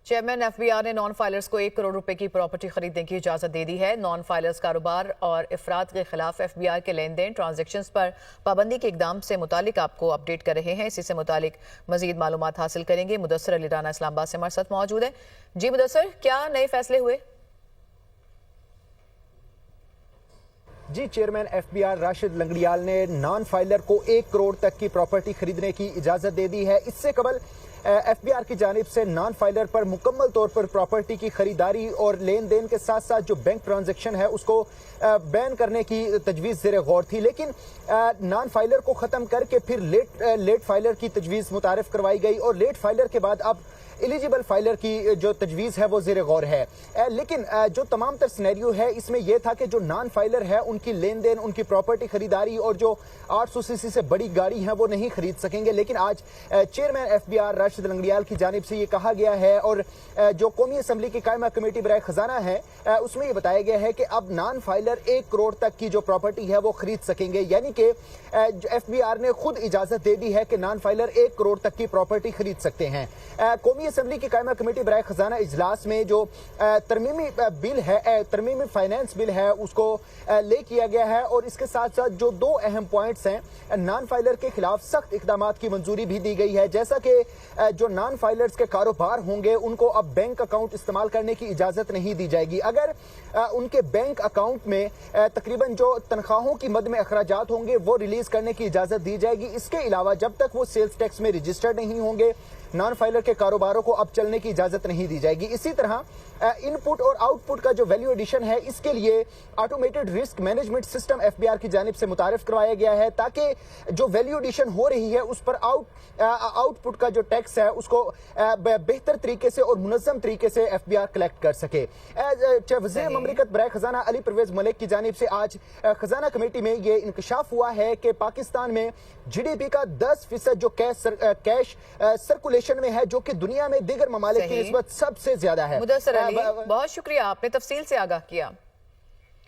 Chairman F be are نے non filers کو 1 کروڑ روپے کی پراپرٹی خریدنے کی اجازت دے دی ہے۔ نان فائلرز کاروبار اور افراد کے خلاف ایف بی آر کے لین دین ٹرانزیکشنز پر پابندی کے اقدام سے متعلق آپ کو اپڈیٹ کر رہے ہیں۔ اسی سے متعلق مزید معلومات حاصل کریں گے۔ مدثر علی رانا اسلام آباد سے ہمارے ساتھ موجود ہیں۔ جی مدثر، کیا نئے فیصلے ہوئے؟ جی، chairman F be R Rashid Langrial نے نان فائلر کو 1 کروڑ تک کی پراپرٹی خریدنے کی اجازت دے دی ہے۔ اس سے قبل ایف بی آر کی جانب سے نان فائلر پر مکمل طور پر پراپرٹی کی خریداری اور لین دین کے ساتھ ساتھ جو بینک ٹرانزیکشن ہے اس کو بین کرنے کی تجویز زیر غور تھی، لیکن نان فائلر کو ختم کر کے پھر لیٹ فائلر کی تجویز متعارف کروائی گئی اور لیٹ فائلر کے بعد اب ایلیجیبل فائلر کی جو تجویز ہے وہ زیر غور ہے۔ لیکن جو تمام تر سینیریو ہے اس میں یہ تھا کہ جو نان فائلر ہے ان کی لین دین، ان کی پراپرٹی خریداری اور جو 800 سی سی سے بڑی گاڑی ہیں وہ نہیں خرید سکیں گے، لیکن آج chairman F be R Rashid Langrial کی جانب سے یہ کہا گیا ہے اور جو قومی اسمبلی کی قائمہ کمیٹی برائے خزانہ ہے اس میں یہ بتایا گیا ہے کہ اب نان فائلر 1 کروڑ تک کی جو پراپرٹی ہے وہ خرید سکیں گے، یعنی کہ ایف بی آر نے خود اجازت دے دی ہے کہ نان فائلر 1 کروڑ تک کی پراپرٹی خرید سکتے ہیں۔ قومی اسمبلی کی قائمہ کمیٹی برائے خزانہ اجلاس میں جو ترمیمی بل ہے، ترمیمی فائنانس بل ہے، اس کو لے کیا گیا ہے اور اس کے ساتھ ساتھ جو 2 اہم پوائنٹس ہیں، نان فائلر کے خلاف سخت اقدامات کی منظوری بھی دی گئی ہے، جیسا کہ جو نان فائلرز کے کاروبار ہوں گے ان کو اب بینک اکاؤنٹ استعمال کرنے کی اجازت نہیں دی جائے گی۔ اگر ان کے بینک اکاؤنٹ میں تقریباً جو تنخواہوں کی مد میں اخراجات ہوں گے وہ ریلیز کرنے کی اجازت دی جائے گی۔ اس کے علاوہ جب تک وہ سیلز ٹیکس میں رجسٹرڈ نہیں ہوں گے نان فائلر کے کاروباروں کو اب چلنے کی اجازت نہیں دی جائے گی۔ اسی طرح ان پٹ اور آؤٹ پٹ کا جو ویلیو ایڈیشن ہے اس کے لیے automated risk management system FBR be آر کی جانب سے متعارف کروایا گیا ہے تاکہ جو ویلیو ایڈیشن ہو رہی ہے اس پر آؤٹ پٹ کا جو ٹیکس ہے اس کو بہتر طریقے سے اور منظم طریقے سے ایف بی آر کلیکٹ کر سکے۔ وزیر مملکت برائے خزانہ علی پرویز ملک کی جانب سے آج خزانہ کمیٹی میں یہ انکشاف ہوا ہے کہ پاکستان میں جی ڈی پی کا 10% جو کیش سرکولیشن میں ہے جو کہ دنیا میں دیگر ممالک کی نسبت سب سے زیادہ ہے۔ مدثر علی، بہت شکریہ، آپ نے تفصیل سے آگاہ کیا۔